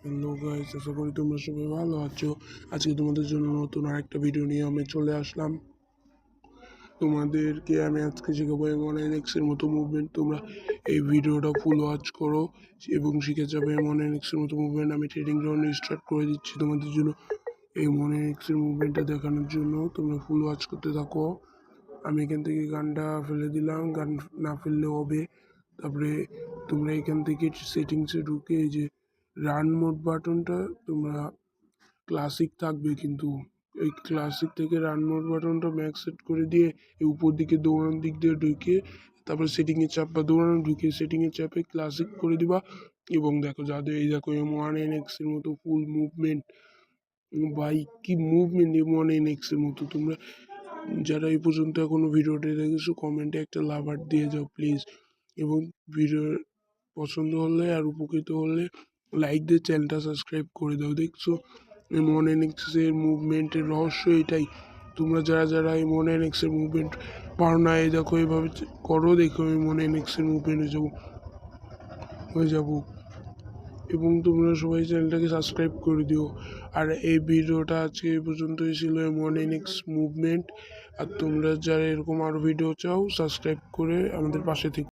Hello guys, আশা করি তোমরা সবাই ভালো আছো। আজকে তোমাদের জন্য নতুন আরেকটা ভিডিও নিয়ে আমি চলে আসলাম। তোমাদেরকে আমি আজকে শেখাবো M1NX এর মতো মুভমেন্ট। তোমরা এই ভিডিওটা ফুল ওয়াচ করো এবং শিখে যাবে M1NX এর মতো মুভমেন্ট। আমি ট্রেডিং গ্রাউন্ড স্টার্ট করে দিচ্ছি তোমাদের জন্য। M1NX এর মুভমেন্টটা দেখানোর জন্য তোমরা ফুল ওয়াচ করতে থাকো। আমি এখান থেকে গানটা ফেলে দিলাম, গান না ফেললেও হবে। তারপরে তোমরা এখান থেকে সেটিংসে ঢুকে এই যে রান মোড বাটনটা তোমরা ক্লাসিক থাকবে, কিন্তু এই ক্লাসিক থেকে রান মোড বাটনটা ম্যাক্স সেট করে দিয়ে এই উপর দিকে দৌড়ানোর দিক দিয়ে ঢুকে তারপর সেটিংয়ে চাপ বা দৌড়ানো ঢুকে সেটিংয়ে চাপে ক্লাসিক করে দিবা। এবং দেখো যাদের এই দেখো M1NX এর মতো ফুল মুভমেন্ট, ভাই কি মুভমেন্ট M1NX এর মতো। তোমরা যারা এই পর্যন্ত এখনো ভিডিওটি দেখেছো কমেন্টে একটা লাভ আর্ট দিয়ে যাও প্লিজ। এবং ভিডিও পছন্দ হলে আর উপকৃত হলে লাইক দিয়ে চ্যানেলটা সাবস্ক্রাইব করে দাও। দেখছো M1NX এর মুভমেন্টের রহস্য এটাই। তোমরা যারা যারা M1NX এর মুভমেন্ট পারো না, এই দেখো এইভাবে করো, দেখো M1NX এর মুভমেন্ট হয়ে যাবো। এবং তোমরা সবাই চ্যানেলটাকে সাবস্ক্রাইব করে দিও। আর এই ভিডিওটা আজকে এই পর্যন্তই ছিল M1NX মুভমেন্ট। আর তোমরা যারা এরকম আরও ভিডিও চাও সাবস্ক্রাইব করে আমাদের পাশে থেকে